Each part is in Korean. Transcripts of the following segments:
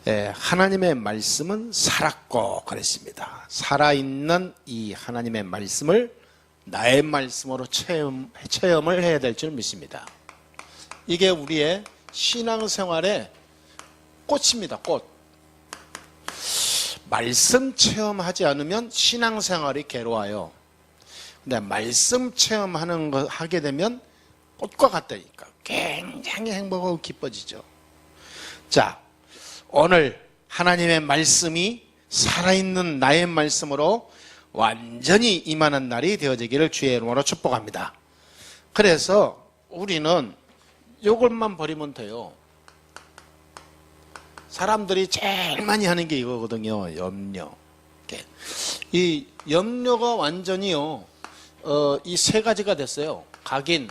하나님의 말씀은 살았고 그랬습니다. 살아있는 이 하나님의 말씀을 나의 말씀으로 체험을 해야 될 줄 믿습니다. 이게 우리의 신앙생활의 꽃입니다. 꽃. 말씀 체험하지 않으면 신앙생활이 괴로워요. 근데 말씀 체험하는 거 하게 되면 꽃과 같다니까 굉장히 행복하고 기뻐지죠. 자, 오늘 하나님의 말씀이 살아있는 나의 말씀으로 완전히 임하는 날이 되어지기를 주의 이름으로 축복합니다. 그래서 우리는 이것만 버리면 돼요. 사람들이 제일 많이 하는 게 이거거든요. 염려. 이 염려가 완전히요, 이 세 가지가 됐어요. 각인,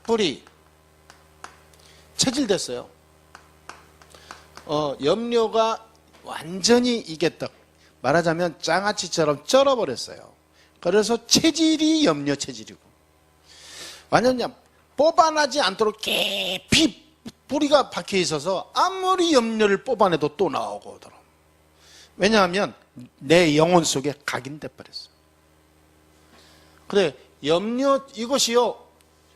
뿌리, 체질됐어요. 염려가 완전히 이게 딱 말하자면 장아찌처럼 쩔어버렸어요. 그래서 체질이 염려 체질이고, 완전 그냥 뽑아나지 않도록 깊이 뿌리가 박혀 있어서 아무리 염려를 뽑아내도 또 나오고 들어. 왜냐하면 내 영혼 속에 각인돼 버렸어. 그래, 염려 이것이요,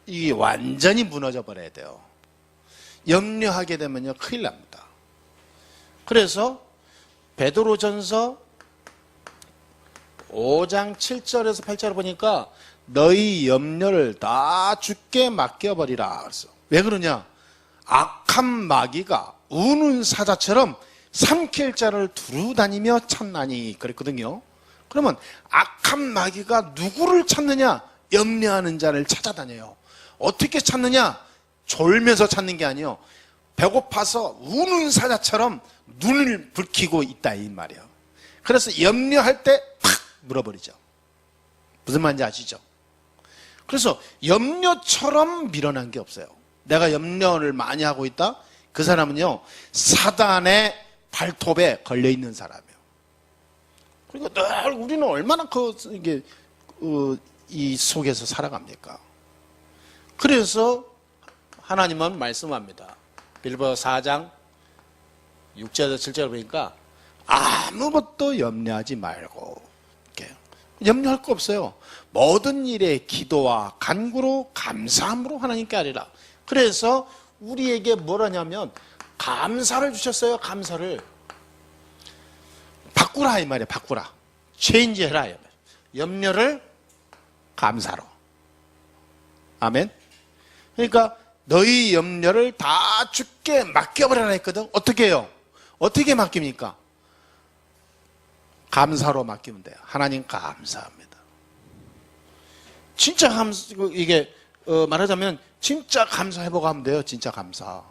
이 완전히 무너져 버려야 돼요. 염려하게 되면요 큰일 납니다. 그래서 베드로전서 5장 7절에서 8절을 보니까 너희 염려를 다 주께 맡겨버리라 그랬어. 왜 그러냐? 악한 마귀가 우는 사자처럼 삼킬 자를 두루 다니며 찾나니 그랬거든요. 그러면 악한 마귀가 누구를 찾느냐? 염려하는 자를 찾아다녀요. 어떻게 찾느냐? 졸면서 찾는 게 아니에요. 배고파서 우는 사자처럼 눈을 붉히고 있다 이 말이에요. 그래서 염려할 때 팍 물어버리죠. 무슨 말인지 아시죠? 그래서 염려처럼 밀어난 게 없어요. 내가 염려를 많이 하고 있다? 그 사람은요, 사단의 발톱에 걸려있는 사람이에요. 그러니까 늘 우리는 얼마나 이 속에서 살아갑니까? 그래서 하나님은 말씀합니다. 빌보서 4장 6절에서 7절을 보니까 아무것도 염려하지 말고, 이렇게 염려할 거 없어요. 모든 일에 기도와 간구로 감사함으로 하나님께 아뢰라. 그래서 우리에게 뭐라냐면 감사를 주셨어요. 감사를 바꾸라 이 말이에요. 바꾸라, 체인지 해라. 염려를 감사로. 아멘. 그러니까 너희 염려를 다 주께 맡겨버려라 했거든. 어떻게 해요? 어떻게 맡깁니까? 감사로 맡기면 돼요. 하나님 감사합니다. 진짜 이게 말하자면 진짜 감사해보고 하면 돼요. 진짜 감사.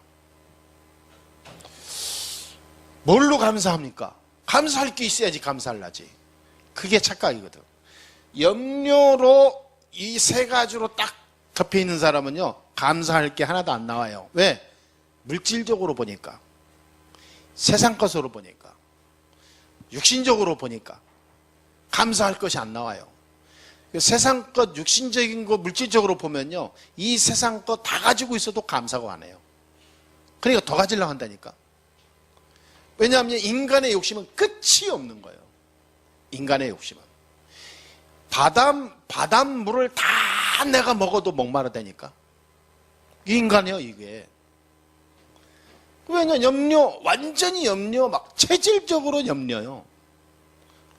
뭘로 감사합니까? 감사할 게 있어야지 감사를 하지. 그게 착각이거든. 염려로 이 세 가지로 딱 덮여 있는 사람은요, 감사할 게 하나도 안 나와요. 왜? 물질적으로 보니까, 세상 것으로 보니까, 육신적으로 보니까 감사할 것이 안 나와요. 세상 것, 육신적인 거, 물질적으로 보면요, 이 세상 것 다 가지고 있어도 감사가 안 해요. 그러니까 더 가지려고 한다니까. 왜냐하면 인간의 욕심은 끝이 없는 거예요. 인간의 욕심은. 바닷물을 다 내가 먹어도 목마르다니까. 이 인간이에요, 이게. 왜냐, 염려, 완전히 염려, 막 체질적으로 염려요.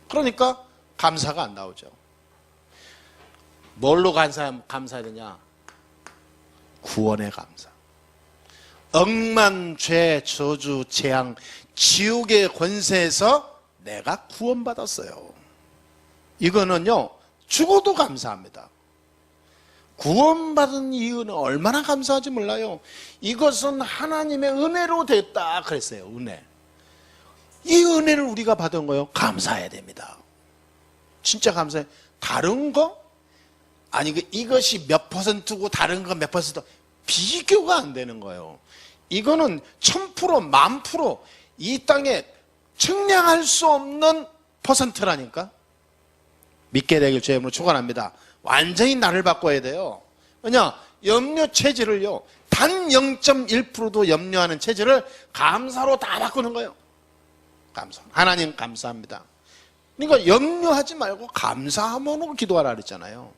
그러니까 감사가 안 나오죠. 뭘로 감사해야 되냐? 구원의 감사. 억만 죄, 저주, 재앙, 지옥의 권세에서 내가 구원받았어요. 이거는요, 죽어도 감사합니다. 구원받은 이유는 얼마나 감사하지 몰라요. 이것은 하나님의 은혜로 됐다 그랬어요. 은혜. 이 은혜를 우리가 받은 거요, 감사해야 됩니다. 진짜 감사해. 다른 거? 아니, 이것이 몇 퍼센트고 다른 거 몇 퍼센트, 비교가 안 되는 거예요. 이거는 1000%, 10,000% 이 땅에 측량할 수 없는 퍼센트라니까. 믿게 되길 주님으로 축원합니다. 완전히 나를 바꿔야 돼요. 왜냐? 염려 체질을요, 다 단 0.1%도 염려하는 체질을 감사로 다 바꾸는 거예요. 감사. 하나님 감사합니다. 그러니까 염려하지 말고 감사함으로 기도하라 그랬잖아요.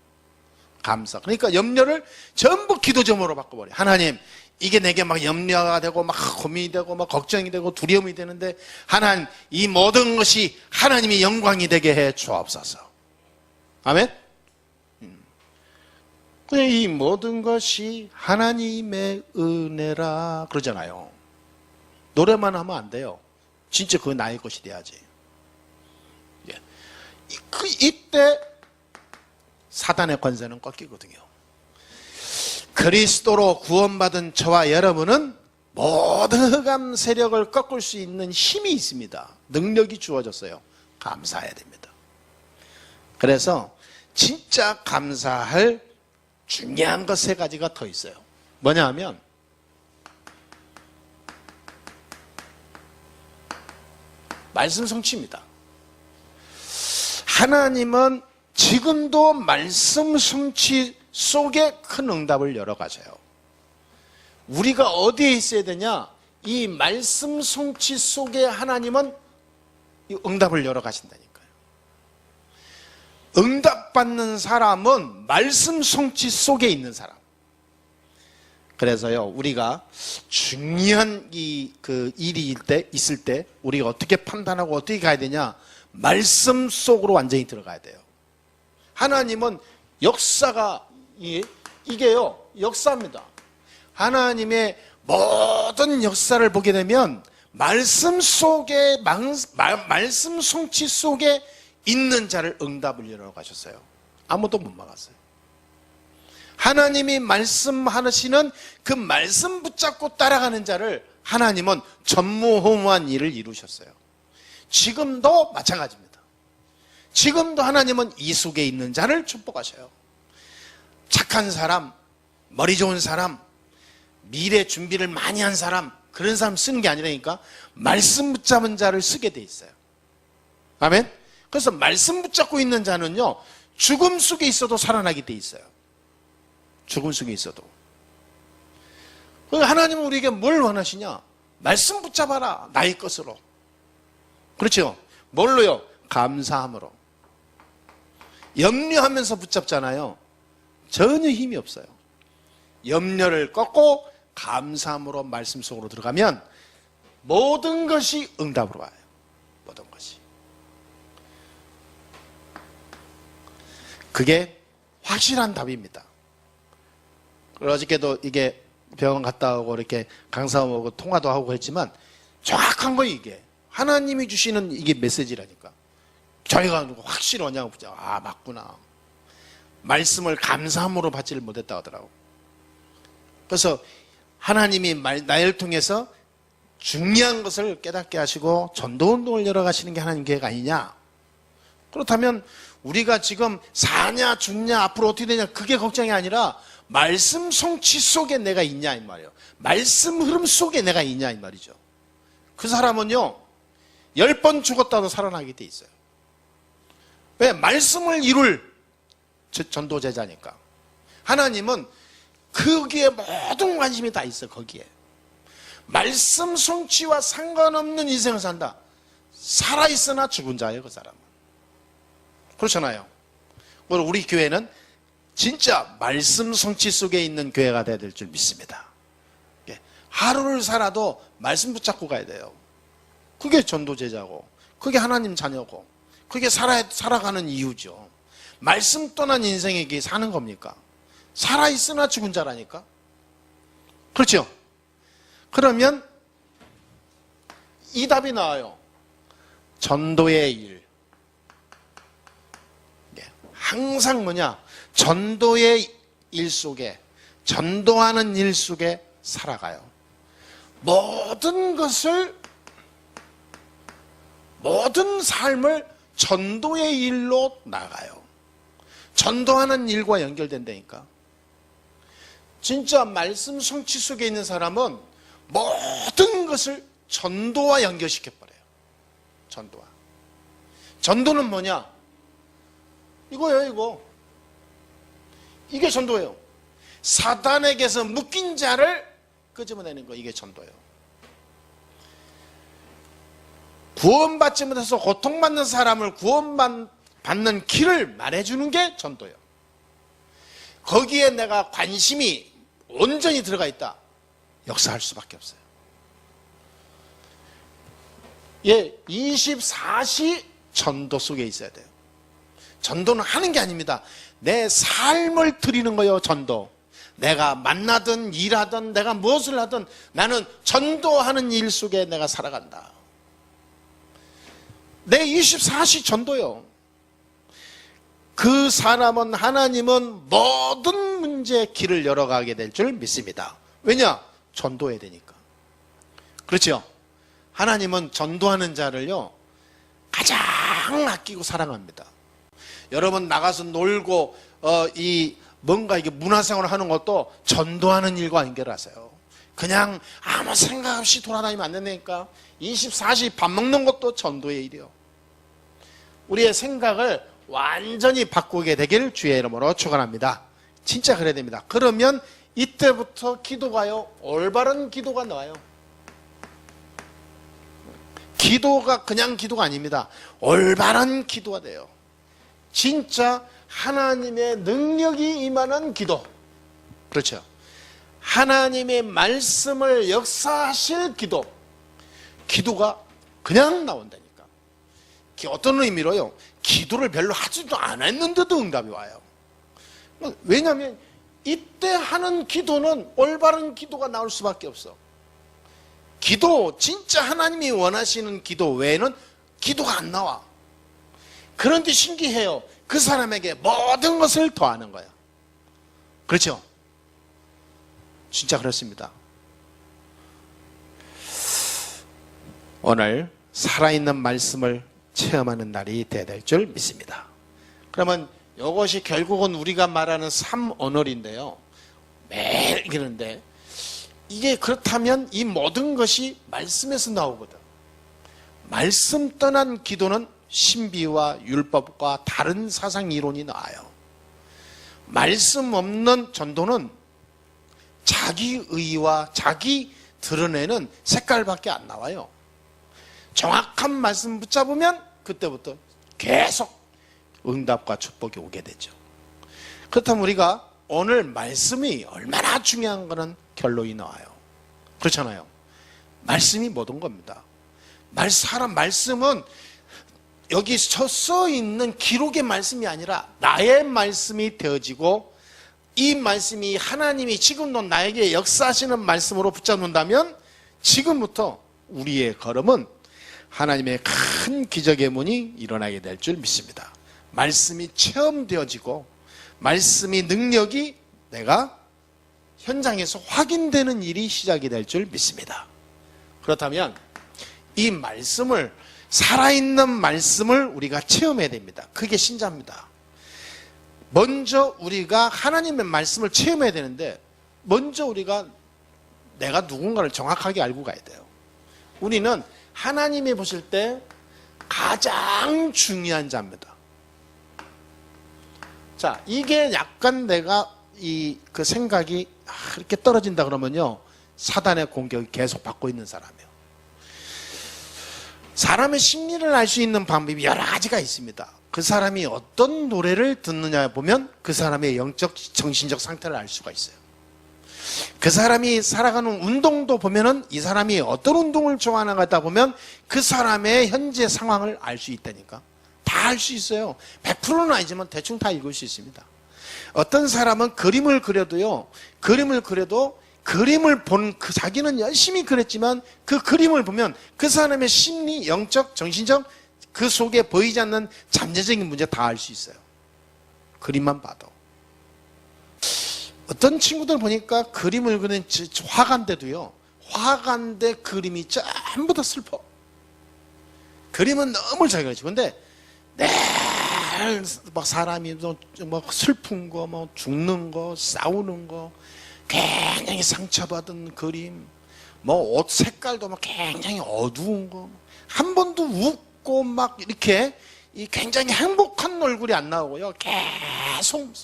감사. 그러니까 염려를 전부 기도 제목으로 바꿔버려요. 하나님, 이게 내게 막 염려가 되고 막 고민이 되고 막 걱정이 되고 두려움이 되는데 하나님, 이 모든 것이 하나님이 영광이 되게 해 주옵소서. 아멘? 이 모든 것이 하나님의 은혜라 그러잖아요. 노래만 하면 안 돼요. 진짜 그거 나의 것이 돼야지. 이때 사단의 권세는 꺾이거든요. 그리스도로 구원받은 저와 여러분은 모든 흑암 세력을 꺾을 수 있는 힘이 있습니다. 능력이 주어졌어요. 감사해야 됩니다. 그래서 진짜 감사할 중요한 것 세 가지가 더 있어요. 뭐냐 하면 말씀 성취입니다. 하나님은 지금도 말씀 성취 속에 큰 응답을 열어가세요. 우리가 어디에 있어야 되냐? 이 말씀 성취 속에 하나님은 이 응답을 열어가신다니까요. 응답받는 사람은 말씀 성취 속에 있는 사람. 그래서요, 우리가 중요한 일이 있을 때 우리가 어떻게 판단하고 어떻게 가야 되냐? 말씀 속으로 완전히 들어가야 돼요. 하나님은 역사가 이게요, 역사입니다. 하나님의 모든 역사를 보게 되면 말씀 속에 말씀 성취 속에 있는 자를 응답을 열어 가셨어요. 아무도 못 막았어요. 하나님이 말씀하시는 그 말씀 붙잡고 따라가는 자를 하나님은 전무후무한 일을 이루셨어요. 지금도 마찬가지입니다. 지금도 하나님은 이 속에 있는 자를 축복하셔요. 착한 사람, 머리 좋은 사람, 미래 준비를 많이 한 사람, 그런 사람 쓰는 게 아니라니까 말씀 붙잡은 자를 쓰게 돼 있어요. 아멘? 그래서 말씀 붙잡고 있는 자는요, 죽음 속에 있어도 살아나게 돼 있어요. 죽음 속에 있어도. 하나님은 우리에게 뭘 원하시냐? 말씀 붙잡아라, 나의 것으로. 그렇죠? 뭘로요? 감사함으로. 염려하면서 붙잡잖아요. 전혀 힘이 없어요. 염려를 꺾고 감사함으로 말씀 속으로 들어가면 모든 것이 응답으로 와요. 모든 것이. 그게 확실한 답입니다. 어저께도 이게 병원 갔다 오고 이렇게 강사하고 통화도 하고 했지만 정확한 거 이게. 하나님이 주시는 이게 메시지라니까. 저희가 확실히 언약을 붙잡아. 아, 맞구나. 말씀을 감사함으로 받지를 못했다 하더라고. 그래서 하나님이 나를 통해서 중요한 것을 깨닫게 하시고 전도운동을 열어가시는 게 하나님 계획 아니냐? 그렇다면 우리가 지금 사냐 죽냐 앞으로 어떻게 되냐 그게 걱정이 아니라 말씀 성취 속에 내가 있냐 이 말이에요. 말씀 흐름 속에 내가 있냐 이 말이죠. 그 사람은요 10번 죽었다도 살아나게 돼 있어요. 왜? 말씀을 이룰 전도제자니까. 하나님은 거기에 모든 관심이 다 있어. 거기에 말씀 성취와 상관없는 인생을 산다. 살아있으나 죽은 자예요. 그 사람은. 그렇잖아요. 우리 교회는 진짜 말씀 성취 속에 있는 교회가 돼야 될 줄 믿습니다. 하루를 살아도 말씀 붙잡고 가야 돼요. 그게 전도제자고 그게 하나님 자녀고 그게 살아가는 이유죠. 말씀 떠난 인생에게 사는 겁니까? 살아있으나 죽은 자라니까. 그렇죠? 그러면 이 답이 나와요. 전도의 일. 항상 뭐냐? 전도의 일 속에, 전도하는 일 속에 살아가요. 모든 삶을 전도의 일로 나가요. 전도하는 일과 연결된다니까. 진짜 말씀 성취 속에 있는 사람은 모든 것을 전도와 연결시켜버려요. 전도와. 전도는 뭐냐? 이거예요, 이거. 이게 전도예요. 사단에게서 묶인 자를 끄집어내는 거, 이게 전도예요. 구원받지 못해서 고통받는 사람을 구원받는 길을 말해주는 게 전도예요. 거기에 내가 관심이 온전히 들어가 있다, 역사할 수밖에 없어요. 예, 24시 전도 속에 있어야 돼요. 전도는 하는 게 아닙니다. 내 삶을 드리는 거예요, 전도. 내가 만나든 일하든 내가 무엇을 하든 나는 전도하는 일 속에 내가 살아간다. 내 24시 전도요. 그 사람은, 하나님은 모든 문제의 길을 열어가게 될 줄 믿습니다. 왜냐? 전도해야 되니까. 그렇죠? 하나님은 전도하는 자를요, 가장 아끼고 사랑합니다. 여러분 나가서 놀고 뭔가 이게 문화생활을 하는 것도 전도하는 일과 연결하세요. 그냥 아무 생각 없이 돌아다니면 안 된다니까. 24시 밥 먹는 것도 전도의 일이요. 우리의 생각을 완전히 바꾸게 되기를 주의 이름으로 축원합니다. 진짜 그래야 됩니다. 그러면 이때부터 기도가요, 올바른 기도가 나와요. 기도가 그냥 기도가 아닙니다. 올바른 기도가 돼요. 진짜 하나님의 능력이 임하는 기도. 그렇죠. 하나님의 말씀을 역사하실 기도. 기도가 그냥 나온다니까. 어떤 의미로요? 기도를 별로 하지도 않았는데도 응답이 와요. 왜냐하면 이때 하는 기도는 올바른 기도가 나올 수밖에 없어. 기도, 진짜 하나님이 원하시는 기도 외에는 기도가 안 나와. 그런데 신기해요. 그 사람에게 모든 것을 더하는 거야. 그렇죠? 진짜 그렇습니다. 오늘 살아있는 말씀을 체험하는 날이 되어야 될 줄 믿습니다. 그러면 이것이 결국은 우리가 말하는 3언어리인데요. 매일 이러는데, 이게 그렇다면 이 모든 것이 말씀에서 나오거든. 말씀 떠난 기도는 신비와 율법과 다른 사상 이론이 나와요. 말씀 없는 전도는 자기 의와 자기 드러내는 색깔밖에 안 나와요. 정확한 말씀 붙잡으면 그때부터 계속 응답과 축복이 오게 되죠. 그렇다면 우리가 오늘 말씀이 얼마나 중요한 거는 결론이 나와요. 그렇잖아요. 말씀이 모든 겁니다. 말씀은 여기 써 있는 기록의 말씀이 아니라 나의 말씀이 되어지고, 이 말씀이 하나님이 지금도 나에게 역사하시는 말씀으로 붙잡는다면 지금부터 우리의 걸음은 하나님의 큰 기적의 문이 일어나게 될 줄 믿습니다. 말씀이 체험되어지고 말씀이 능력이 내가 현장에서 확인되는 일이 시작이 될 줄 믿습니다. 그렇다면 이 말씀을, 살아있는 말씀을 우리가 체험해야 됩니다. 그게 신자입니다. 먼저 우리가 하나님의 말씀을 체험해야 되는데, 먼저 우리가 내가 누군가를 정확하게 알고 가야 돼요. 우리는 하나님이 보실 때 가장 중요한 자입니다. 자, 이게 약간 내가 그 생각이 이렇게 떨어진다 그러면요, 사단의 공격이 계속 받고 있는 사람이에요. 사람의 심리를 알 수 있는 방법이 여러 가지가 있습니다. 그 사람이 어떤 노래를 듣느냐 보면 그 사람의 영적, 정신적 상태를 알 수가 있어요. 그 사람이 살아가는 운동도 보면은 이 사람이 어떤 운동을 좋아하는가 하다 보면 그 사람의 현재 상황을 알 수 있다니까. 다 알 수 있어요. 100%는 아니지만 대충 다 읽을 수 있습니다. 어떤 사람은 그림을 그려도요, 그림을 본 자기는 열심히 그렸지만 그 그림을 보면 그 사람의 심리, 영적, 정신적, 그 속에 보이지 않는 잠재적인 문제 다 알 수 있어요. 그림만 봐도. 어떤 친구들 보니까 그림을 그리는 화가인데도요, 화가인데 그림이 전부 다 슬퍼. 그림은 너무 잘 그리지. 근데 매일 막 사람이 막 슬픈 거, 뭐 죽는 거, 싸우는 거, 굉장히 상처받은 그림, 뭐 옷 색깔도 막 굉장히 어두운 거, 한 번도 웃고 막 이렇게 굉장히 행복한 얼굴이 안 나오고요, 계속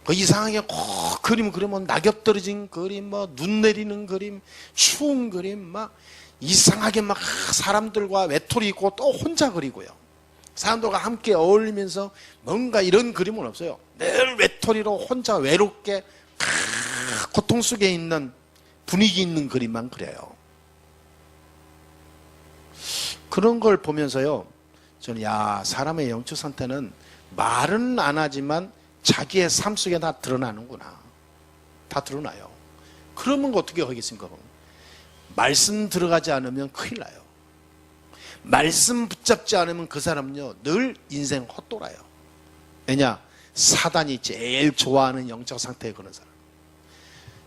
그 이상하게 꼭 그림 그리면 낙엽 떨어진 그림, 뭐 눈 내리는 그림, 추운 그림, 막 이상하게 막 사람들과 외톨이 있고 또 혼자 그리고요. 사람들과 함께 어울리면서 뭔가 이런 그림은 없어요. 늘 외톨이로 혼자 외롭게 고통 속에 있는 분위기 있는 그림만 그려요. 그런 걸 보면서요, 저는 야, 사람의 영적 상태는 말은 안 하지만 자기의 삶 속에 다 드러나는구나. 다 드러나요. 그러면 어떻게 하겠습니까? 말씀 들어가지 않으면 큰일 나요. 말씀 붙잡지 않으면 그 사람은요, 늘 인생 헛돌아요. 왜냐? 사단이 제일 좋아하는 영적 상태에 그런 사람.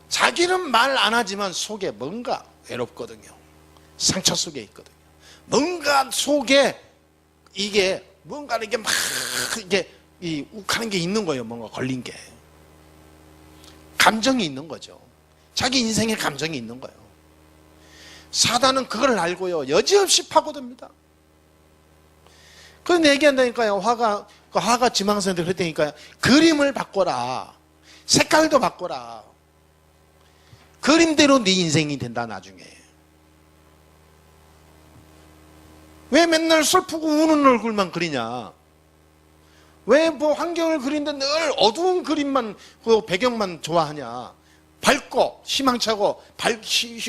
자기는 말 안 하지만 속에 뭔가 외롭거든요. 상처 속에 있거든요. 뭔가 속에 이게 뭔가 이렇게 막 이게 욱하는 게 있는 거예요. 뭔가 걸린 게. 감정이 있는 거죠. 자기 인생에 감정이 있는 거예요. 사단은 그걸 알고요, 여지없이 파고듭니다. 그래서 얘기한다니까요. 화가 지망생들 그랬다니까요. 그림을 바꿔라. 색깔도 바꿔라. 그림대로 네 인생이 된다 나중에. 왜 맨날 슬프고 우는 얼굴만 그리냐? 왜 뭐 환경을 그리는데 늘 어두운 그림만, 그 배경만 좋아하냐? 밝고 희망차고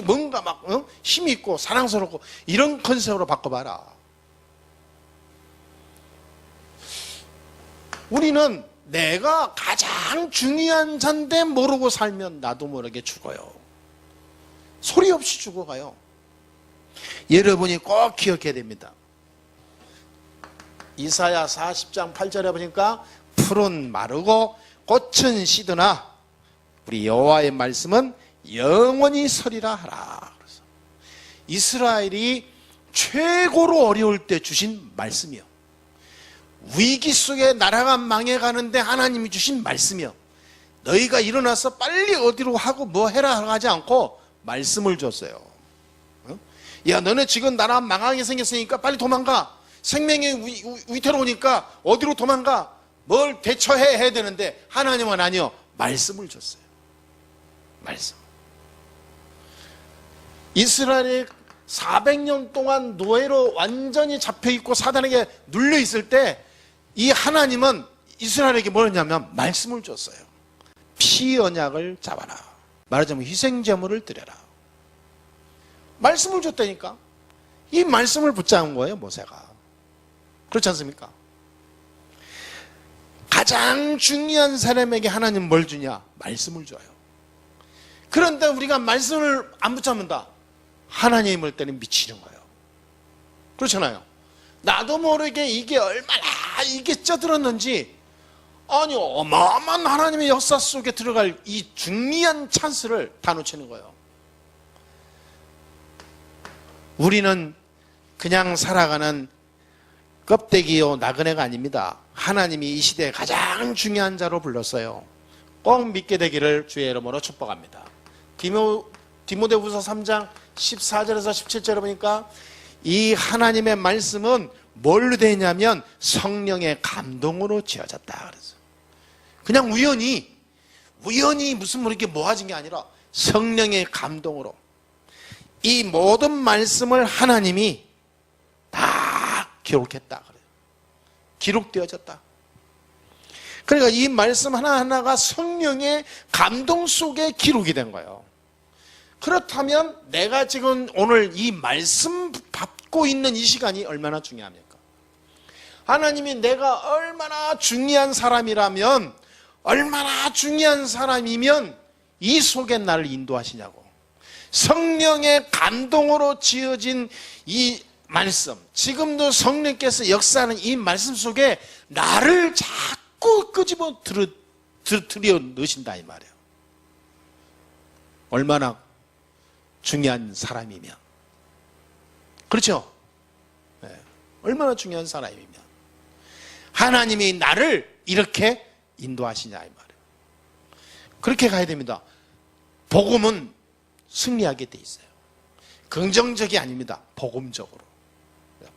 뭔가 막 힘이 있고 사랑스럽고 이런 컨셉으로 바꿔봐라. 우리는 내가 가장 중요한 자인데 모르고 살면 나도 모르게 죽어요. 소리 없이 죽어가요. 여러분이 꼭 기억해야 됩니다. 이사야 40장 8절에 보니까 풀은 마르고 꽃은 시드나 우리 여호와의 말씀은 영원히 서리라 하라. 그래서 이스라엘이 최고로 어려울 때 주신 말씀이요. 위기 속에 나라가 망해가는데 하나님이 주신 말씀이요. 너희가 일어나서 빨리 어디로 하고 뭐 해라 하지 않고 말씀을 줬어요. 야, 너네 지금 나라 망하게 생겼으니까 빨리 도망가. 생명이 위태로우니까 어디로 도망가. 뭘 대처해야 되는데 하나님은 아니요. 말씀을 줬어요. 말씀. 이스라엘이 400년 동안 노예로 완전히 잡혀있고 사단에게 눌려있을 때 이 하나님은 이스라엘에게 뭘 했냐면 말씀을 줬어요. 피 언약을 잡아라. 말하자면 희생제물을 드려라. 말씀을 줬다니까. 이 말씀을 붙잡은 거예요, 모세가. 그렇지 않습니까? 가장 중요한 사람에게 하나님 뭘 주냐? 말씀을 줘요. 그런데 우리가 말씀을 안 붙잡는다. 하나님을 때는 미치는 거예요. 그렇잖아요. 나도 모르게 이게 얼마나 이게 쪄들었는지, 아니 어마어마한 하나님의 역사 속에 들어갈 이 중요한 찬스를 다 놓치는 거예요. 우리는 그냥 살아가는 껍데기요 나그네가 아닙니다. 하나님이 이 시대에 가장 중요한 자로 불렀어요. 꼭 믿게 되기를 주의 이름으로 축복합니다. 디모데후서 3장 14절에서 17절에 보니까 이 하나님의 말씀은 뭘로 되어 있냐면 성령의 감동으로 지어졌다. 그래서 그냥 우연히 무슨 뭐 이렇게 모아진 게 아니라 성령의 감동으로 이 모든 말씀을 하나님이 다 기록했다. 그래요. 기록되어졌다. 그러니까 이 말씀 하나하나가 성령의 감동 속에 기록이 된 거예요. 그렇다면 내가 지금 오늘 이 말씀 받고 있는 이 시간이 얼마나 중요합니까? 하나님이 내가 얼마나 중요한 사람이라면, 얼마나 중요한 사람이면 이 속에 나를 인도하시냐고. 성령의 감동으로 지어진 이 말씀, 지금도 성령께서 역사하는 이 말씀 속에 나를 자꾸 끄집어 들여 넣으신다 이 말이에요. 얼마나 중요한 사람이면. 그렇죠? 네. 얼마나 중요한 사람이면 하나님이 나를 이렇게 인도하시냐 이 말이에요. 그렇게 가야 됩니다. 복음은 승리하게 돼 있어요. 긍정적이 아닙니다. 복음적으로.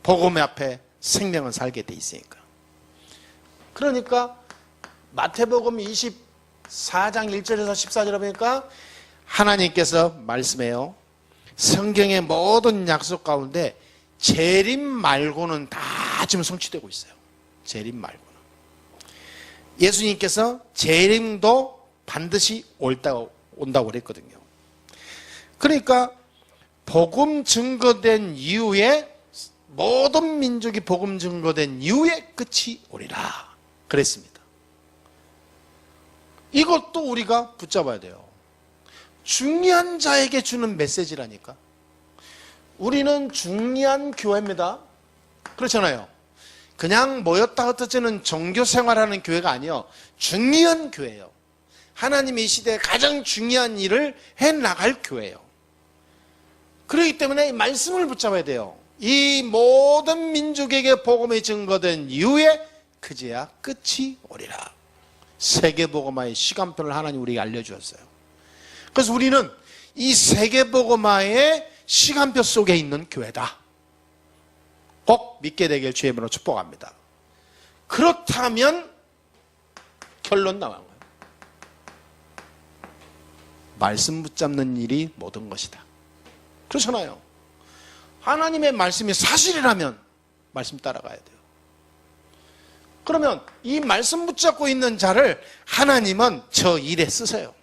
복음 앞에 생명은 살게 돼 있으니까. 그러니까 마태복음 4장 1절에서 14절에 보니까 하나님께서 말씀해요. 성경의 모든 약속 가운데 재림 말고는 다 지금 성취되고 있어요. 재림 말고는. 예수님께서 재림도 반드시 온다고 그랬거든요. 그러니까 복음 증거된 이후에, 모든 민족이 복음 증거된 이후에 끝이 오리라 그랬습니다. 이것도 우리가 붙잡아야 돼요. 중요한 자에게 주는 메시지라니까. 우리는 중요한 교회입니다. 그렇잖아요. 그냥 모였다 흩어지는 종교생활하는 교회가 아니에요. 중요한 교회예요. 하나님의 이 시대에 가장 중요한 일을 해나갈 교회예요. 그렇기 때문에 이 말씀을 붙잡아야 돼요. 이 모든 민족에게 복음이 증거된 이후에 그제야 끝이 오리라. 세계복음화의 시간표를 하나님 우리에게 알려주었어요. 그래서 우리는 이 세계복음화의 시간표 속에 있는 교회다. 꼭 믿게 되길 주의 이름으로 축복합니다. 그렇다면 결론 나온 거예요. 말씀 붙잡는 일이 모든 것이다. 그렇잖아요. 하나님의 말씀이 사실이라면 말씀 따라가야 돼요. 그러면 이 말씀 붙잡고 있는 자를 하나님은 저 일에 쓰세요.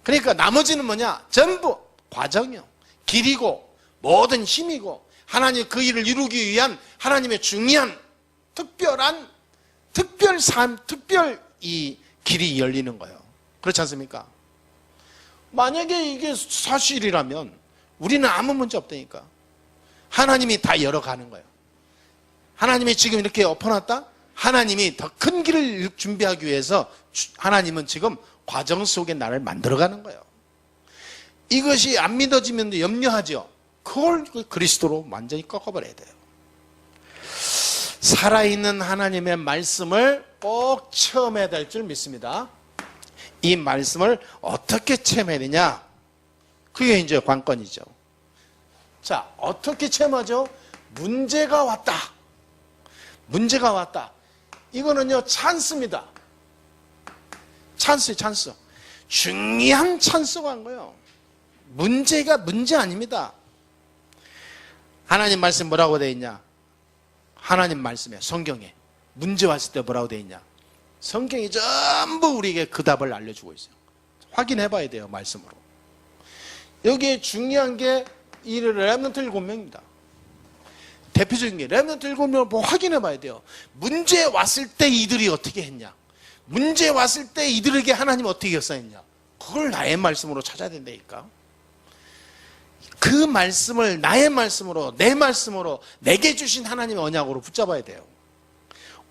그러니까 나머지는 뭐냐? 전부 과정이요. 길이고 모든 힘이고 하나님 그 일을 이루기 위한 하나님의 중요한 특별한 특별 이 길이 열리는 거예요. 그렇지 않습니까? 만약에 이게 사실이라면 우리는 아무 문제 없다니까. 하나님이 다 열어가는 거예요. 하나님이 지금 이렇게 엎어놨다? 하나님이 더 큰 길을 준비하기 위해서 하나님은 지금 과정 속에 나를 만들어가는 거예요. 이것이 안 믿어지면 염려하죠. 그걸 그리스도로 완전히 꺾어버려야 돼요. 살아있는 하나님의 말씀을 꼭 체험해야 될 줄 믿습니다. 이 말씀을 어떻게 체험해야 되냐? 그게 이제 관건이죠. 자, 어떻게 체험하죠? 문제가 왔다. 문제가 왔다. 이거는요, 찬스입니다. 찬스. 중요한 찬스가 온 거예요. 문제가 문제 아닙니다. 하나님 말씀 뭐라고 되어 있냐? 하나님 말씀에, 성경에 문제 왔을 때 뭐라고 되어 있냐? 성경이 전부 우리에게 그 답을 알려주고 있어요. 확인해 봐야 돼요, 말씀으로. 여기에 중요한 게 이 렘넌트 7명입니다. 대표적인 게 렘넌트 7명을 확인해 봐야 돼요. 문제 왔을 때 이들이 어떻게 했냐? 문제 왔을 때 이들에게 하나님 어떻게 역사했냐? 그걸 나의 말씀으로 찾아야 된다니까. 그 말씀을 나의 말씀으로, 내 말씀으로 내게 주신 하나님의 언약으로 붙잡아야 돼요.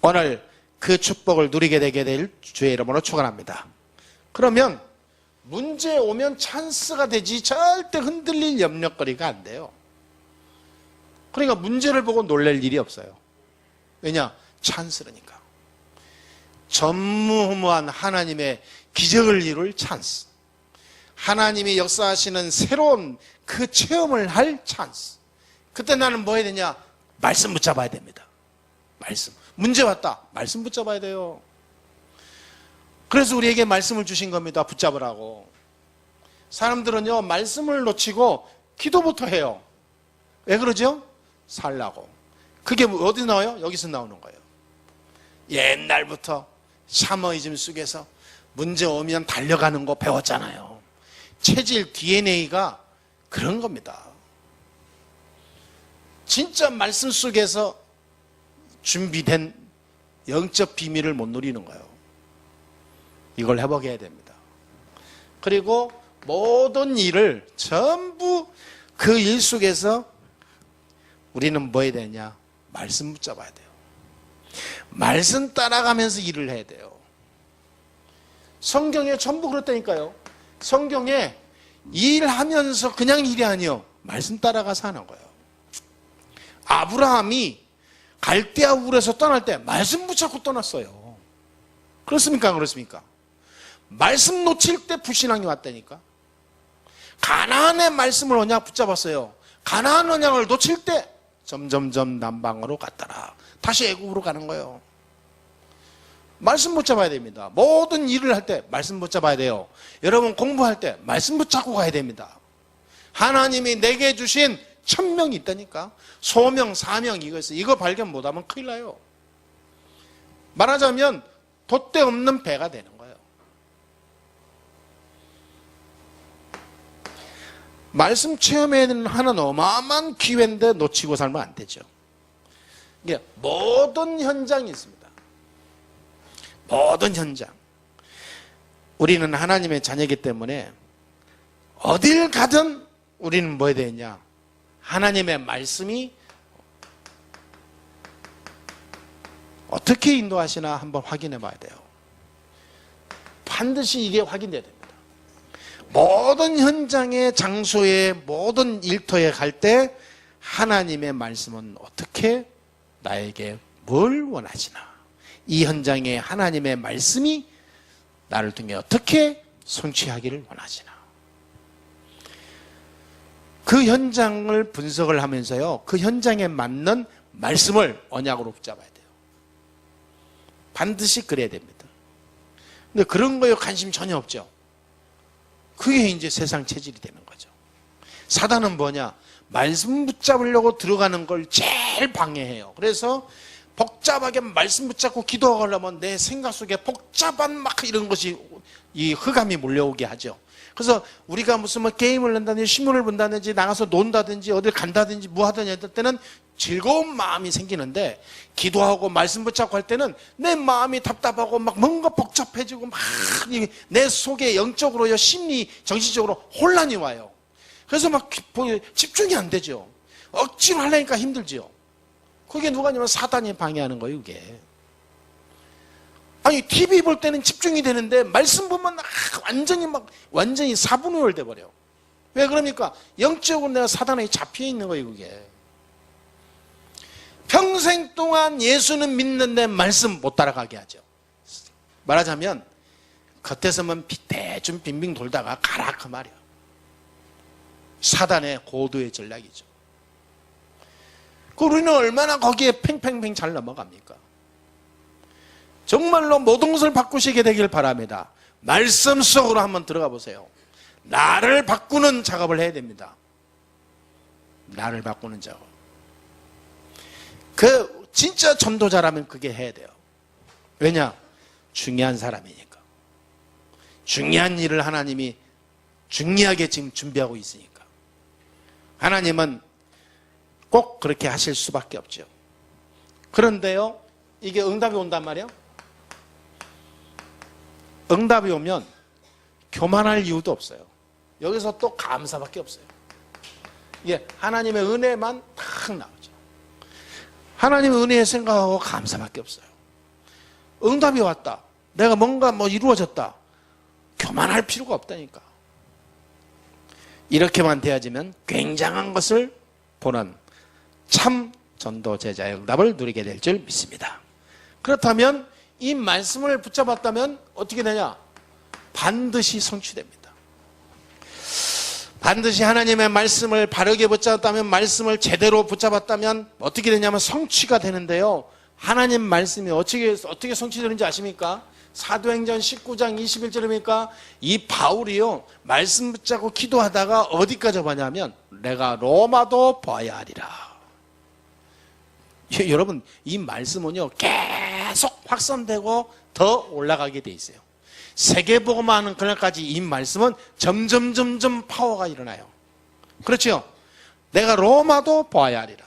오늘 그 축복을 누리게 되게 될 주의 이름으로 축원합니다. 그러면 문제 오면 찬스가 되지 절대 흔들릴 염려거리가 안 돼요. 그러니까 문제를 보고 놀랄 일이 없어요. 왜냐? 찬스라니까. 전무후무한 하나님의 기적을 이룰 찬스. 하나님이 역사하시는 새로운 그 체험을 할 찬스. 그때 나는 뭐 해야 되냐? 말씀 붙잡아야 됩니다. 말씀. 문제 왔다. 말씀 붙잡아야 돼요. 그래서 우리에게 말씀을 주신 겁니다. 붙잡으라고. 사람들은요, 말씀을 놓치고 기도부터 해요. 왜 그러죠? 살라고. 그게 어디 나와요? 여기서 나오는 거예요. 옛날부터 샤머니즘 속에서 문제 오면 달려가는 거 배웠잖아요. 체질 DNA가 그런 겁니다. 진짜 말씀 속에서 준비된 영적 비밀을 못 누리는 거예요. 이걸 회복해야 됩니다. 그리고 모든 일을 전부 그 일 속에서 우리는 뭐 해야 되냐? 말씀 붙잡아야 돼요. 말씀 따라가면서 일을 해야 돼요. 성경에 전부 그렇다니까요. 성경에 일하면서 그냥 일이 아니요. 말씀 따라가서 하는 거예요. 아브라함이 갈대아 울에서 떠날 때 말씀 붙잡고 떠났어요. 그렇습니까? 안 그렇습니까? 말씀 놓칠 때 불신앙이 왔다니까. 가나안의 말씀을 언약 붙잡았어요. 가나안 언약을 놓칠 때 점점점 남방으로 갔더라. 다시 애굽으로 가는 거예요. 말씀 붙잡아야 됩니다. 모든 일을 할 때 말씀 붙잡아야 돼요. 여러분 공부할 때 말씀 붙잡고 가야 됩니다. 하나님이 내게 주신 천명이 있다니까. 소명, 사명 이거 있어. 이거 발견 못하면 큰일 나요. 말하자면 돛대 없는 배가 되는 거예요. 말씀 체험해야 하는 어마어마한 기회인데 놓치고 살면 안 되죠. 이게 모든 현장이 있습니다. 모든 현장. 우리는 하나님의 자녀이기 때문에 어딜 가든 우리는 뭐 해야 되냐? 하나님의 말씀이 어떻게 인도하시나 한번 확인해 봐야 돼요. 반드시 이게 확인돼야 됩니다. 모든 현장에, 장소에, 모든 일터에 갈 때 하나님의 말씀은 어떻게 나에게 뭘 원하시나? 이 현장에 하나님의 말씀이 나를 통해 어떻게 성취하기를 원하시나? 그 현장을 분석을 하면서요, 그 현장에 맞는 말씀을 언약으로 붙잡아야 돼요. 반드시 그래야 됩니다. 근데 그런 거에 관심 전혀 없죠. 그게 이제 세상 체질이 되는 거죠. 사단은 뭐냐? 말씀 붙잡으려고 들어가는 걸 제일 방해해요. 그래서 복잡하게 말씀 붙잡고 기도하려면 내 생각 속에 복잡한 막 이런 것이 이 흑암이 몰려오게 하죠. 그래서 우리가 무슨 뭐 게임을 한다든지 신문을 본다든지 나가서 논다든지 어딜 간다든지 뭐 하든지 할 때는 즐거운 마음이 생기는데, 기도하고 말씀 붙잡고 할 때는 내 마음이 답답하고 막 뭔가 복잡해지고 막 내 속에 영적으로요, 심리, 정신적으로 혼란이 와요. 그래서 막 집중이 안 되죠. 억지로 하려니까 힘들죠. 그게 누가냐면 사단이 방해하는 거예요, 이게. 아니, TV 볼 때는 집중이 되는데 말씀 보면 완전히 사분우월 돼버려. 왜 그럽니까? 영적으로 내가 사단에 잡혀 있는 거예요, 그게. 평생 동안 예수는 믿는데 말씀 못 따라가게 하죠. 말하자면 겉에서만 대충 빙빙 돌다가 가라 그 말이야. 사단의 고도의 전략이죠. 우리는 얼마나 거기에 팽팽팽 잘 넘어갑니까? 정말로 모든 것을 바꾸시게 되길 바랍니다. 말씀 속으로 한번 들어가 보세요. 나를 바꾸는 작업을 해야 됩니다. 나를 바꾸는 작업. 진짜 전도자라면 그게 해야 돼요. 왜냐? 중요한 사람이니까. 중요한 일을 하나님이 중요하게 지금 준비하고 있으니까. 하나님은 꼭 그렇게 하실 수밖에 없죠. 그런데요, 이게 응답이 온단 말이에요. 응답이 오면 교만할 이유도 없어요. 여기서 또 감사밖에 없어요. 이게 하나님의 은혜만 탁 나오죠. 하나님의 은혜에 생각하고 감사밖에 없어요. 응답이 왔다. 내가 뭔가 이루어졌다. 교만할 필요가 없다니까. 이렇게만 되어지면 굉장한 것을 보는 참 전도 제자의 응답을 누리게 될 줄 믿습니다. 그렇다면 이 말씀을 붙잡았다면 어떻게 되냐? 반드시 성취됩니다. 반드시 하나님의 말씀을 바르게 붙잡았다면, 말씀을 제대로 붙잡았다면 어떻게 되냐면 성취가 되는데요. 하나님 말씀이 어떻게 성취되는지 아십니까? 사도행전 19장 21절입니까? 이 바울이요, 말씀 붙잡고 기도하다가 어디까지 봤냐면 내가 로마도 봐야 하리라. 여러분, 이 말씀은요 계속 확산되고 더 올라가게 돼 있어요. 세계복음화하는 그날까지 이 말씀은 점점 파워가 일어나요. 그렇죠? 내가 로마도 봐야 하리라.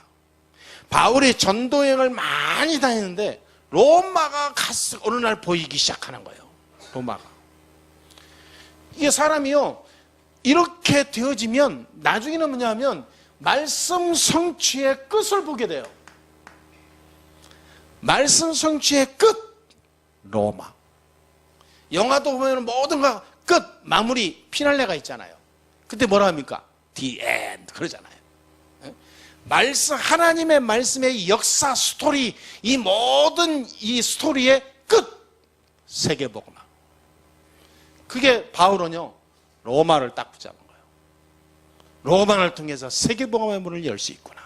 바울이 전도여행을 많이 다니는데 로마가 어느 날 보이기 시작하는 거예요. 로마가. 이게 사람이요, 이렇게 되어지면 나중에는 뭐냐면 말씀 성취의 끝을 보게 돼요. 말씀 성취의 끝, 로마. 영화도 보면 모든 거 끝, 마무리, 피날레가 있잖아요. 그때 뭐라 합니까? The end 그러잖아요. 말씀, 하나님의 말씀의 역사 스토리, 이 모든 이 스토리의 끝, 세계복음화. 그게 바울은요 로마를 딱 붙잡은 거예요. 로마를 통해서 세계복음화의 문을 열 수 있구나.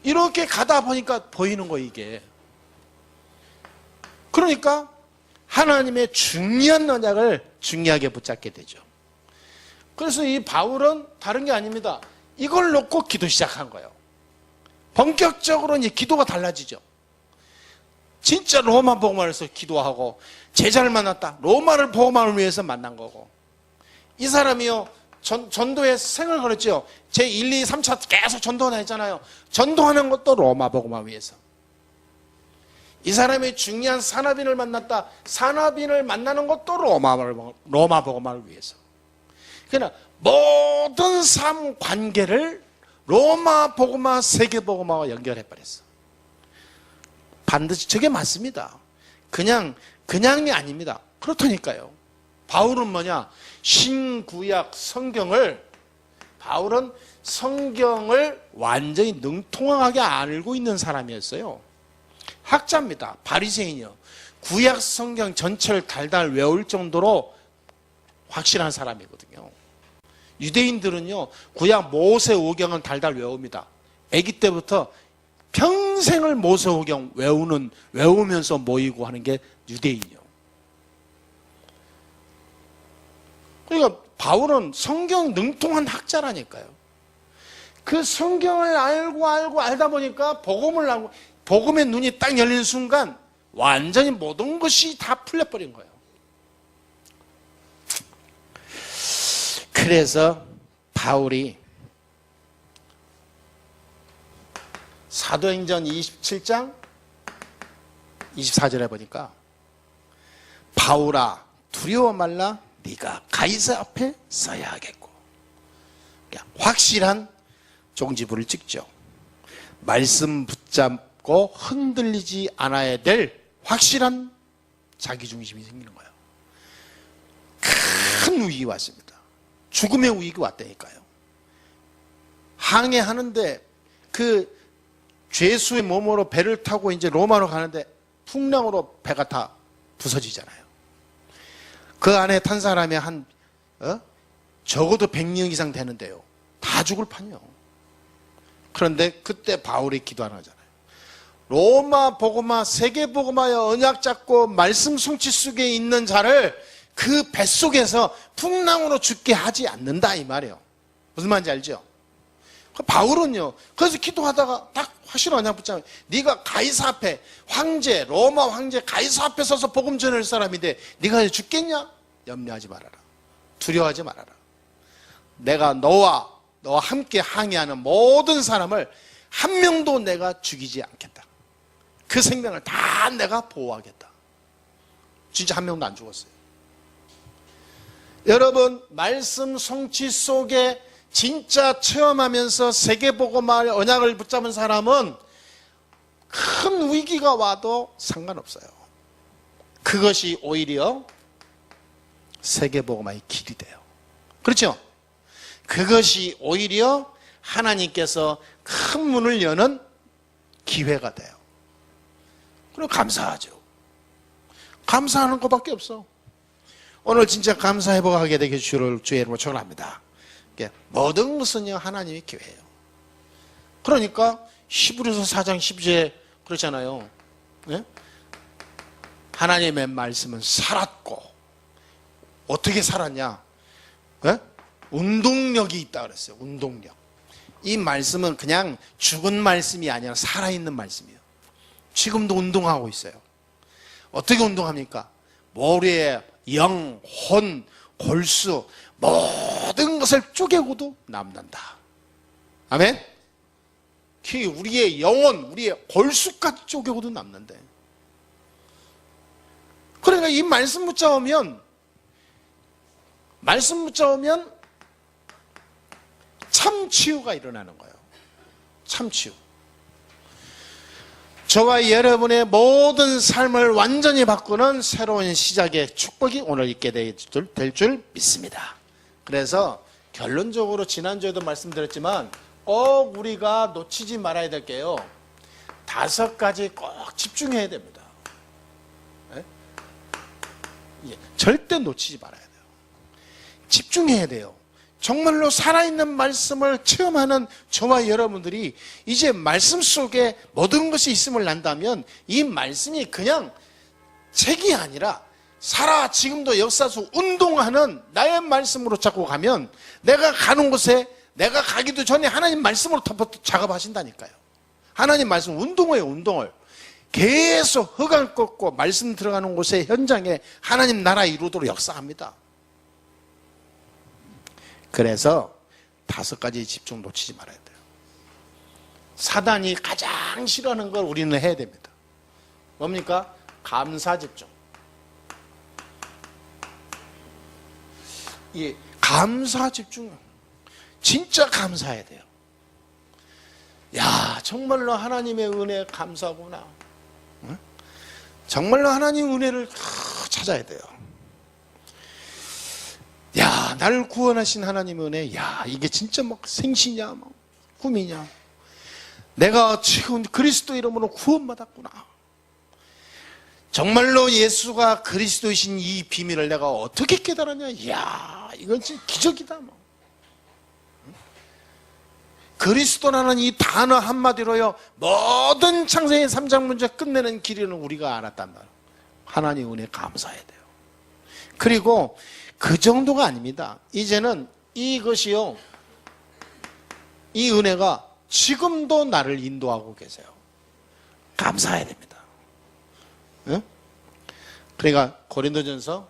이렇게 가다 보니까 보이는 거 이게. 그러니까 하나님의 중요한 언약을 중요하게 붙잡게 되죠. 그래서 이 바울은 다른 게 아닙니다. 이걸 놓고 기도 시작한 거예요. 본격적으로 이제 기도가 달라지죠. 진짜 로마 복음을 위해서 기도하고 제자를 만났다. 로마를 복음을 위해서 만난 거고. 이 사람이요. 전도에 생을 걸었죠. 제 1, 2, 3차 계속 전도하나 했잖아요. 전도하는 것도 로마 복음을 위해서. 이 사람이 중요한 산업인을 만났다. 산업인을 만나는 것도 로마 복음을 위해서. 그러나 모든 삶 관계를 로마 복음화, 세계 복음화와 연결해 버렸어. 반드시 저게 맞습니다. 그냥이 아닙니다. 그렇다니까요. 바울은 뭐냐? 신구약 바울은 성경을 완전히 능통하게 알고 있는 사람이었어요. 학자입니다. 바리새인이요. 구약 성경 전체를 달달 외울 정도로 확실한 사람이거든요. 유대인들은요, 구약 모세오경은 달달 외웁니다. 아기 때부터 평생을 모세오경 외우면서 모이고 하는 게 유대인이요. 그러니까 바울은 성경 능통한 학자라니까요. 그 성경을 알다 보니까 복음의 눈이 딱 열리는 순간 완전히 모든 것이 다 풀려버린 거예요. 그래서 바울이 사도행전 27장 24절에 보니까 바울아 두려워 말라 네가 가이사 앞에 서야 하겠고, 확실한 종지부를 찍죠. 말씀 붙잡고 흔들리지 않아야 될 확실한 자기중심이 생기는 거예요. 큰 위기 왔습니다. 죽음의 위기가 왔다니까요. 항해하는데 그 죄수의 몸으로 배를 타고 이제 로마로 가는데 풍랑으로 배가 다 부서지잖아요. 그 안에 탄 사람이 적어도 100명 이상 되는데요. 다 죽을 판이요. 그런데 그때 바울이 기도하는 거잖아요. 로마 복음화, 세계 복음화의 언약 잡고 말씀 성취 속에 있는 자를 그 뱃속에서 풍랑으로 죽게 하지 않는다 이 말이에요. 무슨 말인지 알죠? 바울은요, 그래서 기도하다가 딱 확실한 언약 붙잡아요. 네가 가이사 앞에 로마 황제 가이사 앞에 서서 복음 전할 사람인데 네가 죽겠냐? 염려하지 말아라. 두려워하지 말아라. 내가 너와 함께 항해하는 모든 사람을 한 명도 내가 죽이지 않겠다. 그 생명을 다 내가 보호하겠다. 진짜 한 명도 안 죽었어요. 여러분, 말씀 성취 속에 진짜 체험하면서 세계복음화의 언약을 붙잡은 사람은 큰 위기가 와도 상관없어요. 그것이 오히려 세계복음화의 길이 돼요. 그렇죠? 그것이 오히려 하나님께서 큰 문을 여는 기회가 돼요. 그리고 감사하죠. 감사하는 것밖에 없어. 오늘 진짜 감사 회복하게 되게 주의 이름으로 축원합니다. 모든 것은요 하나님의 기회예요. 그러니까 히브리서 4장 10절에 그렇잖아요. 네? 하나님의 말씀은 살았고 어떻게 살았냐? 네? 운동력이 있다 그랬어요. 운동력. 이 말씀은 그냥 죽은 말씀이 아니라 살아있는 말씀이에요. 지금도 운동하고 있어요. 어떻게 운동합니까? 머리에 영, 혼, 골수 모든 것을 쪼개고도 남는다. 아멘? 우리의 영혼, 우리의 골수까지 쪼개고도 남는데. 그러니까 이 말씀 붙잡으면 참 치유가 일어나는 거예요. 참 치유. 저와 여러분의 모든 삶을 완전히 바꾸는 새로운 시작의 축복이 오늘 있게 될 줄 믿습니다. 그래서 결론적으로 지난주에도 말씀드렸지만 꼭 우리가 놓치지 말아야 될 게요. 5가지 꼭 집중해야 됩니다. 네? 절대 놓치지 말아야 돼요. 집중해야 돼요. 정말로 살아있는 말씀을 체험하는 저와 여러분들이 이제 말씀 속에 모든 것이 있음을 난다면 이 말씀이 그냥 책이 아니라 살아 지금도 역사 속 운동하는 나의 말씀으로 잡고 가면 내가 가는 곳에 내가 가기도 전에 하나님 말씀으로 덮어 작업하신다니까요. 하나님 말씀 운동을 해요. 운동을 계속 흑암 꺾고 말씀 들어가는 곳에 현장에 하나님 나라 이루도록 역사합니다. 그래서 5가지 집중 놓치지 말아야 돼요. 사단이 가장 싫어하는 걸 우리는 해야 됩니다. 뭡니까? 감사 집중. 이 감사 집중. 진짜 감사해야 돼요. 야, 정말로 하나님의 은혜 감사구나. 응? 정말로 하나님 은혜를 찾아야 돼요. 야, 나를 구원하신 하나님 은혜. 야, 이게 진짜 막 생시냐, 막 꿈이냐. 내가 지금 그리스도 이름으로 구원받았구나. 정말로 예수가 그리스도이신 이 비밀을 내가 어떻게 깨달았냐. 이야, 이건 진짜 기적이다. 뭐. 그리스도라는 이 단어 한마디로요, 모든 창세기 3장 문제 끝내는 길이는 우리가 알았단 말이에요. 하나님 은혜 감사해야 돼요. 그리고 그 정도가 아닙니다. 이제는 이것이요, 이 은혜가 지금도 나를 인도하고 계세요. 감사해야 됩니다. 응? 그러니까 고린도전서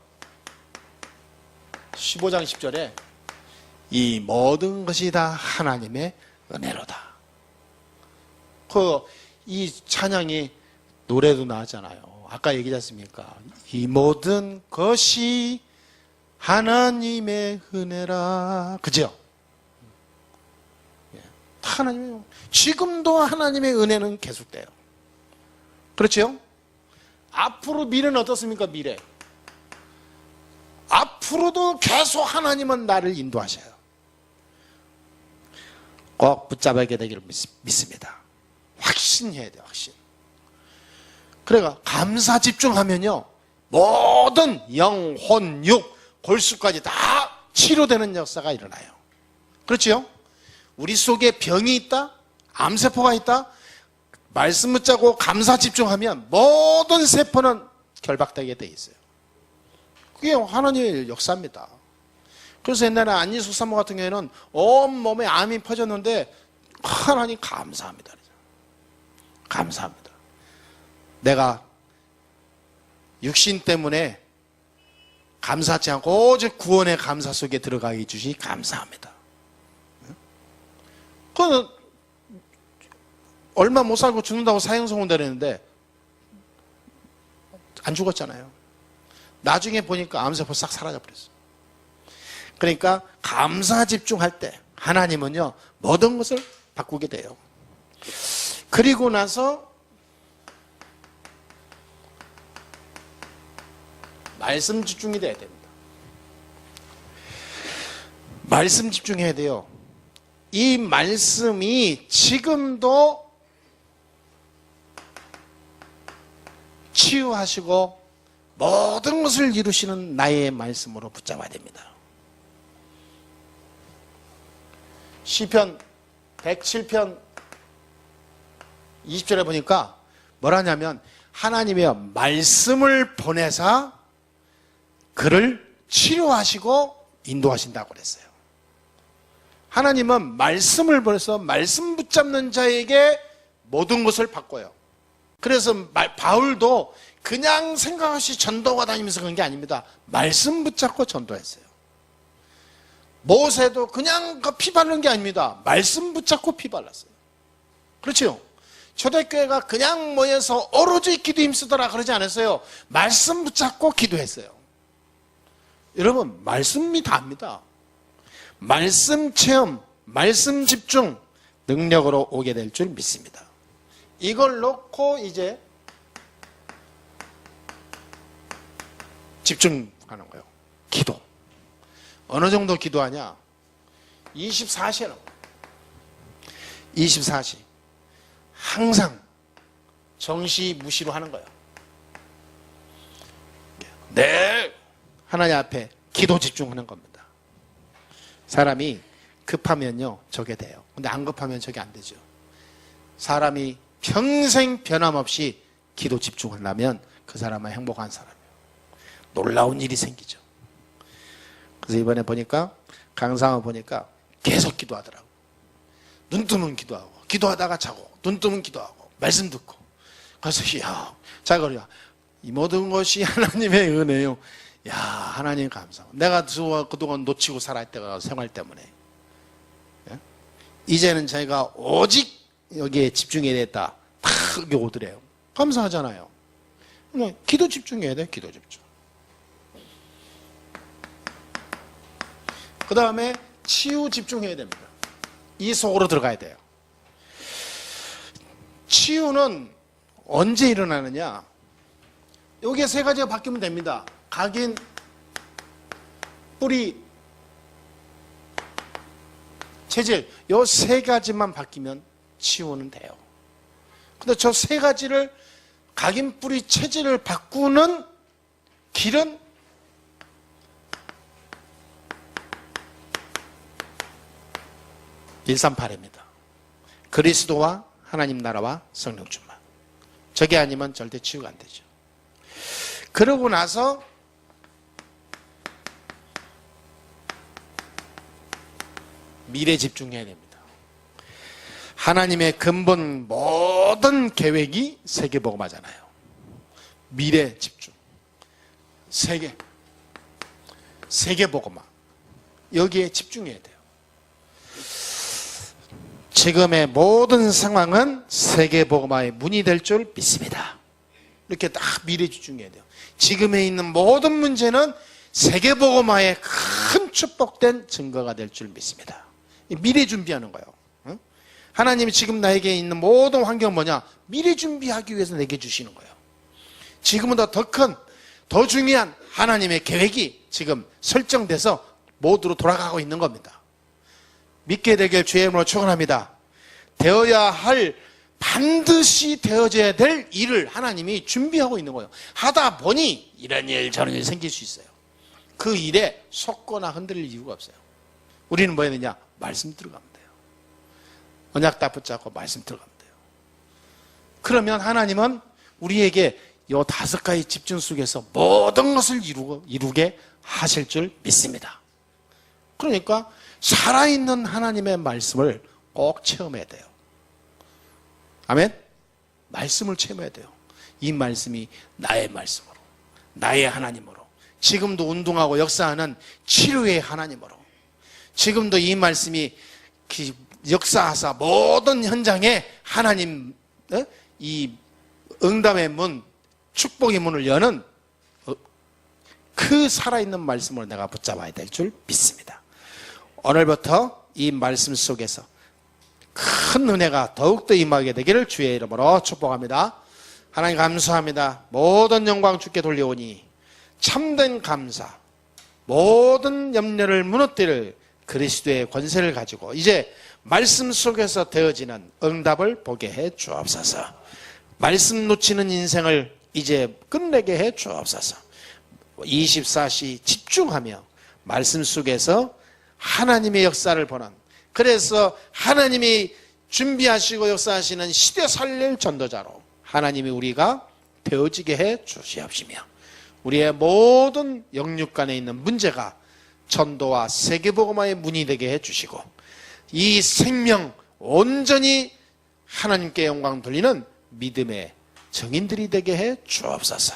15장 10절에 이 모든 것이 다 하나님의 은혜로다. 이 찬양이 노래도 나왔잖아요. 아까 얘기하지 않습니까? 이 모든 것이 하나님의 은혜라. 그죠? 하나님의, 지금도 하나님의 은혜는 계속돼요. 그렇죠? 앞으로 미래는 어떻습니까? 미래. 앞으로도 계속 하나님은 나를 인도하셔요. 꼭 붙잡아야 되기를 믿습니다. 확신해야 돼요. 확신. 그러니까 감사 집중하면요, 모든 영, 혼, 육, 골수까지 다 치료되는 역사가 일어나요. 그렇죠? 우리 속에 병이 있다, 암세포가 있다, 말씀 붙잡고 감사 집중하면 모든 세포는 결박되게 돼 있어요. 그게 하나님의 역사입니다. 그래서 옛날에 안희숙 사모 같은 경우에는 온 몸에 암이 퍼졌는데 하나님 감사합니다. 감사합니다. 내가 육신 때문에 감사하지 않고 오직 구원의 감사 속에 들어가게 해주시 감사합니다. 그건 얼마 못 살고 죽는다고 사형선고 내렸는데 안 죽었잖아요. 나중에 보니까 암세포 싹 사라져 버렸어요. 그러니까 감사 집중할 때 하나님은요, 모든 것을 바꾸게 돼요. 그리고 나서 말씀 집중이 돼야 됩니다. 말씀 집중해야 돼요. 이 말씀이 지금도 치유하시고 모든 것을 이루시는 나의 말씀으로 붙잡아야 됩니다. 시편 107편 20절에 보니까 뭐라냐면 하나님의 말씀을 보내사 그를 치료하시고 인도하신다고 그랬어요. 하나님은 말씀을 보내서 말씀 붙잡는 자에게 모든 것을 바꿔요. 그래서 바울도 그냥 생각 없이 전도가 다니면서 그런 게 아닙니다. 말씀 붙잡고 전도했어요. 모세도 그냥 피 바르는 게 아닙니다. 말씀 붙잡고 피 발랐어요. 그렇죠? 초대교회가 그냥 모여서 오로지 기도 힘쓰더라 그러지 않았어요. 말씀 붙잡고 기도했어요. 여러분, 말씀이 다입니다. 말씀 체험, 말씀 집중, 능력으로 오게 될 줄 믿습니다. 이걸 놓고 이제 집중하는 거예요. 기도. 어느 정도 기도하냐? 24시라고. 24시. 항상 정시무시로 하는 거예요. 늘 하나님 앞에 기도 집중하는 겁니다. 사람이 급하면요, 저게 돼요. 근데 안 급하면 저게 안 되죠. 사람이 평생 변함없이 기도 집중하려면 그 사람은 행복한 사람이에요. 놀라운 일이 생기죠. 그래서 이번에 보니까 강상을 보니까 계속 기도하더라고. 눈 뜨면 기도하고, 기도하다가 자고, 눈 뜨면 기도하고, 말씀 듣고. 그래서 야, 자기가 그래요. 이 모든 것이 하나님의 은혜요. 야, 하나님 감사하고. 내가 그동안 놓치고 살아있다가 생활 때문에. 예? 이제는 자기가 오직 여기에 집중해야 되겠다. 다 여기 오더래요. 감사하잖아요. 그냥 기도 집중해야 돼, 기도 집중. 그 다음에 치유 집중해야 됩니다. 이 속으로 들어가야 돼요. 치유는 언제 일어나느냐? 여기에 세 가지가 바뀌면 됩니다. 각인, 뿌리, 체질. 요 세 가지만 바뀌면 치유는 돼요. 근데 저 세 가지를 각인, 뿌리, 체질을 바꾸는 길은 (138입니다) 그리스도와 하나님 나라와 성령 충만. 저게 아니면 절대 치유가 안 되죠. 그러고 나서 미래 집중해야 됩니다. 하나님의 근본 모든 계획이 세계복음화잖아요. 미래 집중. 세계복음화. 여기에 집중해야 돼요. 지금의 모든 상황은 세계복음화의 문이 될 줄 믿습니다. 이렇게 딱 미래 집중해야 돼요. 지금에 있는 모든 문제는 세계복음화의 큰 축복된 증거가 될 줄 믿습니다. 미래 준비하는 거예요. 응? 하나님이 지금 나에게 있는 모든 환경은 뭐냐? 미래 준비하기 위해서 내게 주시는 거예요. 지금보다 더 큰, 더 중요한 하나님의 계획이 지금 설정돼서 모두로 돌아가고 있는 겁니다. 믿게 되길 주의 이름으로 축원합니다. 되어야 할, 반드시 되어져야 될 일을 하나님이 준비하고 있는 거예요. 하다 보니 이런 일 저런 일 생길 수 있어요. 그 일에 속거나 흔들릴 이유가 없어요. 우리는 뭐 해야 되냐? 말씀 들어가면 돼요. 언약 딱 붙잡고 말씀 들어가면 돼요. 그러면 하나님은 우리에게 이 5가지 집중 속에서 모든 것을 이루게 하실 줄 믿습니다. 그러니까 살아있는 하나님의 말씀을 꼭 체험해야 돼요. 아멘? 말씀을 체험해야 돼요. 이 말씀이 나의 말씀으로, 나의 하나님으로, 지금도 운동하고 역사하는 치료의 하나님으로, 지금도 이 말씀이 역사하사 모든 현장에 하나님, 이 응답의 문, 축복의 문을 여는 그 살아있는 말씀으로 내가 붙잡아야 될 줄 믿습니다. 오늘부터 이 말씀 속에서 큰 은혜가 더욱더 임하게 되기를 주의 이름으로 축복합니다. 하나님 감사합니다. 모든 영광 주께 돌려오니 참된 감사, 모든 염려를 무너뜨릴 그리스도의 권세를 가지고 이제 말씀 속에서 되어지는 응답을 보게 해 주옵소서. 말씀 놓치는 인생을 이제 끝내게 해 주옵소서. 24시 집중하며 말씀 속에서 하나님의 역사를 보는, 그래서 하나님이 준비하시고 역사하시는 시대 살릴 전도자로 하나님이 우리가 되어지게 해 주시옵시며, 우리의 모든 영육간에 있는 문제가 전도와 세계복음화의 문이 되게 해 주시고, 이 생명 온전히 하나님께 영광 돌리는 믿음의 정인들이 되게 해 주옵소서.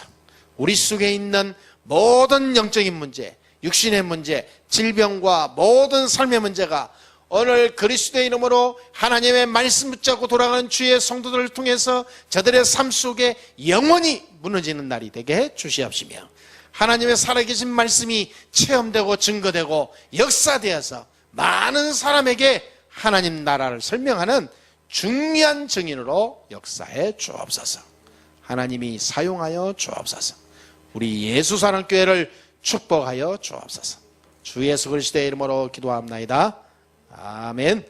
우리 속에 있는 모든 영적인 문제, 육신의 문제, 질병과 모든 삶의 문제가 오늘 그리스도의 이름으로 하나님의 말씀 붙잡고 돌아가는 주의 성도들을 통해서 저들의 삶 속에 영원히 무너지는 날이 되게 해 주시옵시며, 하나님의 살아계신 말씀이 체험되고 증거되고 역사되어서 많은 사람에게 하나님 나라를 설명하는 중요한 증인으로 역사해 주옵소서. 하나님이 사용하여 주옵소서. 우리 예수사랑교회를 축복하여 주옵소서. 주 예수 그리스도의 이름으로 기도합나이다. 아멘.